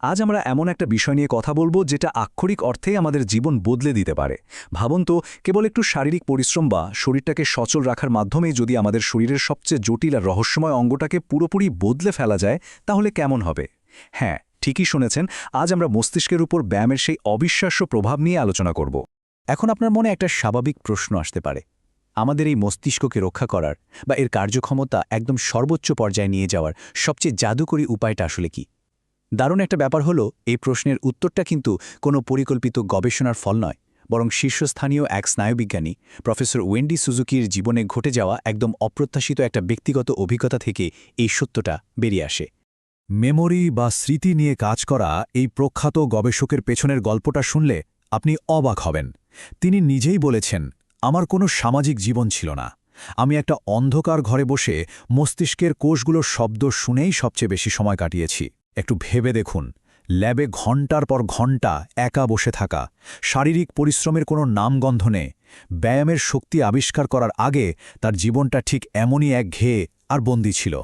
আজ আমরা এমন একটা বিষয় নিয়ে কথা বলবো যেটা আক্ষরিক অর্থেই আমাদের জীবন বদলে দিতে পারে। ভাবুন তো, কেবল একটু শারীরিক পরিশ্রম বা শরীরটাকে সচল রাখার মাধ্যমেই যদি আমাদের শরীরের সবচেয়ে জটিল আর রহস্যময় অঙ্গটাকে পুরোপুরি বদলে ফেলা যায়, তাহলে কেমন হবে? হ্যাঁ, ঠিকই শুনেছেন, আজ আমরা মস্তিষ্কের উপর ব্যায়ামের সেই অবিশ্বাস্য প্রভাব নিয়ে আলোচনা করব। এখন আপনার মনে একটা স্বাভাবিক প্রশ্ন আসতে পারে, আমাদের এই মস্তিষ্ককে রক্ষা করার বা এর কার্যক্ষমতা একদম সর্বোচ্চ পর্যায়ে নিয়ে যাওয়ার সবচেয়ে জাদুকরী উপায়টা আসলে কি? দারুণ একটা ব্যাপার হলো, এই প্রশ্নের উত্তরটা কিন্তু কোনো পরিকল্পিত গবেষণার ফল নয়, বরং শীর্ষস্থানীয় এক স্নায়ুবিজ্ঞানী প্রফেসর ওয়েন্ডি সুজুকির জীবনে ঘটে যাওয়া একদম অপ্রত্যাশিত একটা ব্যক্তিগত অভিজ্ঞতা থেকে এই সত্যটা বেরিয়ে আসে। মেমোরি বা স্মৃতি নিয়ে কাজ করা এই প্রখ্যাত গবেষকের পেছনের গল্পটা শুনলে আপনি অবাক হবেন। তিনি নিজেই বলেছেন, আমার কোনো সামাজিক জীবন ছিল না। আমি একটা অন্ধকার ঘরে বসে মস্তিষ্কের কোষগুলোর শব্দ শুনেই সবচেয়ে বেশি সময় কাটিয়েছি। একটু ভেবে দেখুন, ল্যাবে ঘণ্টার পর ঘণ্টা একা বসে থাকা, শারীরিক পরিশ্রমের কোনো নামগন্ধ নেই। ব্যায়ামের শক্তি আবিষ্কার করার আগে তার জীবনটা ঠিক এমনই একঘেয়ে আর বন্দী ছিল।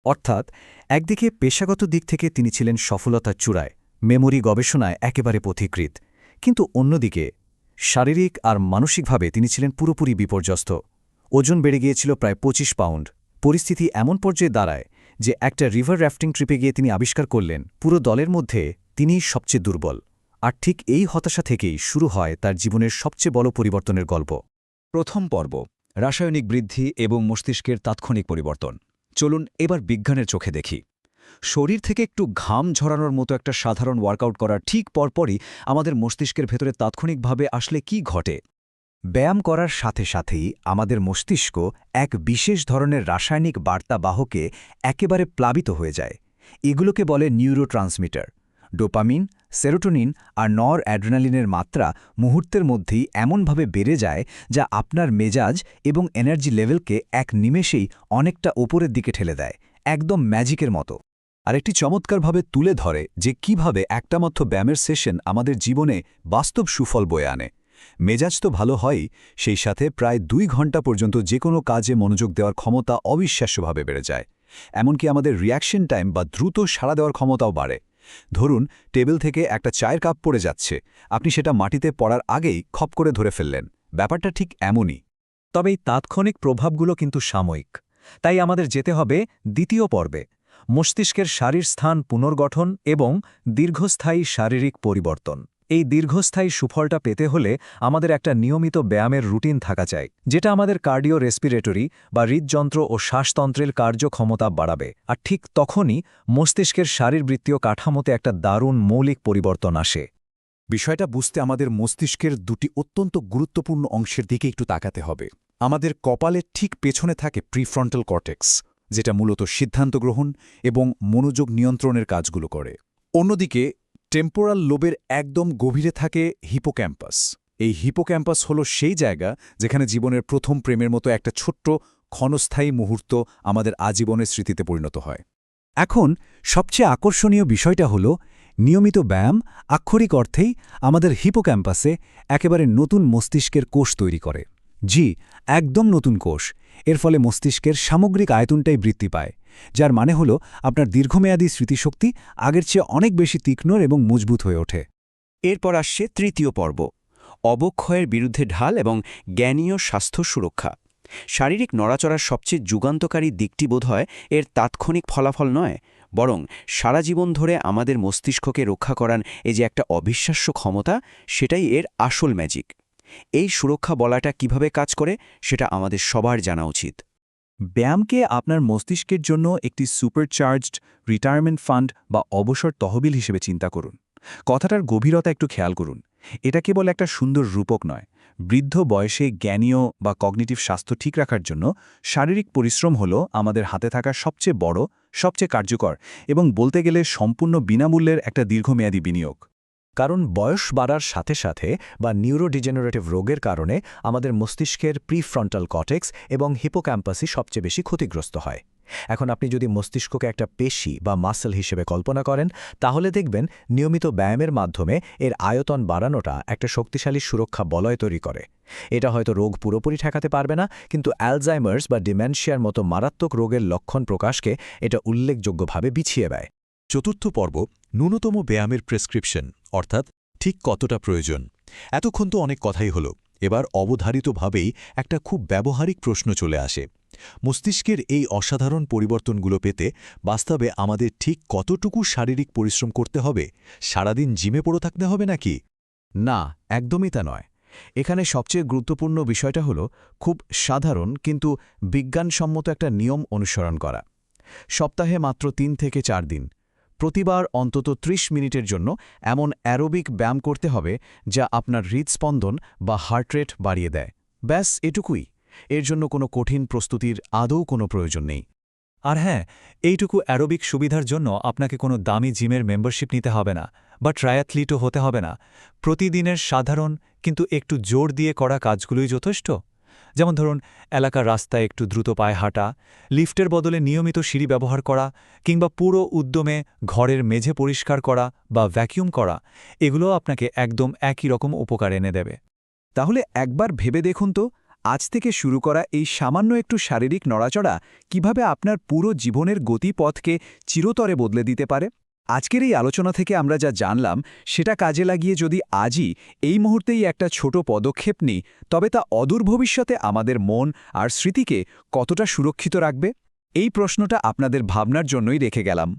অর্থাৎ একদিকে পেশাগত দিক থেকে তিনি ছিলেন সফলতার চূড়ায়, মেমোরি গবেষণায় একেবারে পথিকৃৎ, কিন্তু অন্যদিকে শারীরিক আর মানসিকভাবে তিনি ছিলেন পুরোপুরি বিপর্যস্ত। ওজন বেড়ে গিয়েছিল প্রায় ২৫ পাউন্ড। পরিস্থিতি এমন পর্যায়ে দাঁড়ায় যে একটা রিভার র্যাফটিং ট্রিপে গিয়ে তিনি আবিষ্কার করলেন পুরো দলের মধ্যে তিনিই সবচেয়ে দুর্বল। আর ঠিক এই হতাশা থেকেই শুরু হয় তার জীবনের সবচেয়ে বড় পরিবর্তনের গল্প। প্রথম পর্ব, রাসায়নিক বৃদ্ধি এবং মস্তিষ্কের তাৎক্ষণিক পরিবর্তন। চলুন এবার বিজ্ঞানের চোখে দেখি। শরীর থেকে একটু ঘাম ঝরানোর মতো একটা সাধারণ ওয়ার্কআউট করার ঠিক পরপরই আমাদের মস্তিষ্কের ভেতরে তাৎক্ষণিকভাবে আসলে কি ঘটে? ব্যায়াম করার সাথে সাথেই আমাদের মস্তিষ্ক এক বিশেষ ধরনের রাসায়নিক বার্তাবাহকে একেবারে প্লাবিত হয়ে যায়। এগুলোকে বলে নিউরোট্রান্সমিটার। ডোপামিন, সেরোটোনিন আর নর অ্যাড্রেনালিনের মাত্রা মুহূর্তের মধ্যেই এমনভাবে বেড়ে যায় যা আপনার মেজাজ এবং এনার্জি লেভেলকে এক নিমেষেই অনেকটা ওপরের দিকে ঠেলে দেয়, একদম ম্যাজিকের মতো। আরেকটি চমৎকারভাবে তুলে ধরে যে কিভাবে একটা মাত্র ব্যায়ামের সেশন আমাদের জীবনে বাস্তব সুফল বয়ে আনে। মেজাজ তো ভালো হয়ই, সেই সাথে প্রায় ২ ঘণ্টা পর্যন্ত যে কোনো কাজে মনোযোগ দেওয়ার ক্ষমতা অবিশ্বাস্যভাবে বেড়ে যায়। এমনকি আমাদের রিঅ্যাকশন টাইম বা দ্রুত সাড়া দেওয়ার ক্ষমতাও বাড়ে। ধরুন, টেবিল থেকে একটা চায়ের কাপ পড়ে যাচ্ছে, আপনি সেটা মাটিতে পড়ার আগেই খপ করে ধরে ফেললেন। ব্যাপারটা ঠিক এমনই। তবে এই তাৎক্ষণিক প্রভাবগুলো কিন্তু সাময়িক। তাই আমাদের যেতে হবে দ্বিতীয় পর্বে, মস্তিষ্কের স্থান পুনর্গঠন এবং দীর্ঘস্থায়ী শারীরিক পরিবর্তন। এই দীর্ঘস্থায়ী সুফলটা পেতে হলে আমাদের একটা নিয়মিত ব্যায়ামের রুটিন থাকা চাই, যেটা আমাদের কার্ডিও রেসপিরেটরি বা হৃদযন্ত্র ও শ্বাসতন্ত্রের কার্যক্ষমতা বাড়াবে। আর ঠিক তখনই মস্তিষ্কের শারীরবৃত্তীয় কাঠামোতে একটা দারুণ মৌলিক পরিবর্তন আসে। বিষয়টা বুঝতে আমাদের মস্তিষ্কের দুটি অত্যন্ত গুরুত্বপূর্ণ অংশের দিকে একটু তাকাতে হবে। আমাদের কপালের ঠিক পেছনে থাকে প্রিফ্রন্টাল কর্টেক্স, যেটা মূলত সিদ্ধান্ত গ্রহণ এবং মনোযোগ নিয়ন্ত্রণের কাজগুলো করে। অন্যদিকে টেম্পোরাল লোবের একদম গভীরে থাকে হিপোক্যাম্পাস। এই হিপোক্যাম্পাস হল সেই জায়গা যেখানে জীবনের প্রথম প্রেমের মতো একটা ছোট্ট ক্ষণস্থায়ী মুহূর্ত আমাদের আজীবনের স্মৃতিতে পরিণত হয়। এখন সবচেয়ে আকর্ষণীয় বিষয়টা হল, নিয়মিত ব্যায়াম আক্ষরিক অর্থেই আমাদের হিপোক্যাম্পাসে একেবারে নতুন মস্তিষ্কের কোষ তৈরি করে। জি, একদম নতুন কোষ। এর ফলে মস্তিষ্কের সামগ্রিক আয়তনটাই বৃদ্ধি পায়, যার মানে হল আপনার দীর্ঘমেয়াদী স্মৃতিশক্তি আগের চেয়ে অনেক বেশি তীক্ষ্ণ এবং মজবুত হয়ে ওঠে। এরপর আসছে তৃতীয় পর্ব, অবক্ষয়ের বিরুদ্ধে ঢাল এবং জ্ঞানীয় স্বাস্থ্য সুরক্ষা। শারীরিক নড়াচড়ার সবচেয়ে যুগান্তকারী দিকটি বোধহয় এর তাৎক্ষণিক ফলাফল নয়, বরং সারা জীবন ধরে আমাদের মস্তিষ্ককে রক্ষা করার এই যে একটা অবিশ্বাস্য ক্ষমতা, সেটাই এর আসল ম্যাজিক। এই সুরক্ষা বলাটা কিভাবে কাজ করে সেটা আমাদের সবার জানা উচিত। ব্যায়ামকে আপনার মস্তিষ্কের জন্য একটি সুপারচার্জড রিটায়ারমেন্ট ফান্ড বা অবসর তহবিল হিসেবে চিন্তা করুন। কথাটার গভীরতা একটু খেয়াল করুন। এটা কেবল একটা সুন্দর রূপক নয়। বৃদ্ধ বয়সে জ্ঞানীয় বা কগনিটিভ স্বাস্থ্য ঠিক রাখার জন্য শারীরিক পরিশ্রম হল আমাদের হাতে থাকা সবচেয়ে বড়, সবচেয়ে কার্যকর এবং বলতে গেলে সম্পূর্ণ বিনামূল্যের একটা দীর্ঘমেয়াদী বিনিয়োগ। কারণ বয়স বাড়ার সাথে সাথে বা নিউরোডিজেনারেটিভ রোগের কারণে আমাদের মস্তিষ্কের প্রিফ্রন্টাল কর্টেক্স এবং হিপোক্যাম্পাসই সবচেয়ে বেশি ক্ষতিগ্রস্ত হয়। এখন আপনি যদি মস্তিষ্ককে একটা পেশি বা মাসল হিসেবে কল্পনা করেন, তাহলে দেখবেন নিয়মিত ব্যায়ামের মাধ্যমে এর আয়তন বাড়ানোটা একটা শক্তিশালী সুরক্ষা বলয় তৈরি করে। এটা হয়তো রোগ পুরোপুরি ঠেকাতে পারবে না, কিন্তু অ্যালজাইমার্স বা ডিমেনশিয়ার মতো মারাত্মক রোগের লক্ষণ প্রকাশকে এটা উল্লেখযোগ্যভাবে পিছিয়ে দেয়। চতুর্থ পর্ব ন্যূনতম ব্যায়ামের প্রেসক্রিপশন অর্থাৎ ঠিক কতটা প্রয়োজন। এতক্ষণ তো অনেক কথাই হলো, এবার অবধারিতভাবেই একটা খুব ব্যবহারিক প্রশ্ন চলে আসে। মস্তিষ্কের এই অসাধারণ পরিবর্তনগুলো পেতে বাস্তবে আমাদের ঠিক কতটুকু শারীরিক পরিশ্রম করতে হবে? সারাদিন জিমে পড়ে থাকতে হবে নাকি? না, একদমই তা নয়। এখানে সবচেয়ে গুরুত্বপূর্ণ বিষয়টা হলো খুব সাধারণ কিন্তু বিজ্ঞানসম্মত একটা নিয়ম অনুসরণ করা। সপ্তাহে মাত্র ৩ থেকে ৪ দিন প্রতিবার অন্তত ৩০ মিনিটের জন্য এমন অ্যারোবিক ব্যায়াম করতে হবে যা আপনার হৃদস্পন্দন বা হার্ট রেট বাড়িয়ে দেয়। ব্যাস এটুকুই। এর জন্য কোনো কঠিন প্রস্তুতির আদৌ কোনো প্রয়োজন নেই। আর হ্যাঁ, এইটুকু অ্যারোবিক সুবিধার জন্য আপনাকে কোনো দামি জিমের মেম্বারশিপ নিতে হবে না বা ট্রায়াথলিটও হতে হবে না। প্রতিদিনের সাধারণ কিন্তু একটু জোর দিয়ে করা কাজগুলোই যথেষ্ট। যেমন ধরুন, এলাকার রাস্তায় একটু দ্রুত পায়ে হাঁটা, লিফটের বদলে নিয়মিত সিঁড়ি ব্যবহার করা, কিংবা পুরো উদ্যমে ঘরের মেঝে পরিষ্কার করা বা ভ্যাকিউম করা, এগুলো আপনাকে একদম একই রকম উপকার এনে দেবে। তাহলে একবার ভেবে দেখুন তো, আজ থেকে শুরু করা এই সামান্য একটু শারীরিক নড়াচড়া কিভাবে আপনার পুরো জীবনের গতিপথকে চিরতরে বদলে দিতে পারে। আজকের এই আলোচনা থেকে আমরা যা জানলাম সেটা কাজে লাগিয়ে যদি আজই এই মুহূর্তেই একটা ছোট পদক্ষেপ নিই, তবে তা অদূর ভবিষ্যতে আমাদের মন আর স্মৃতিকে কতটা সুরক্ষিত রাখবে? এই প্রশ্নটা আপনাদের ভাবনার জন্যই রেখে গেলাম।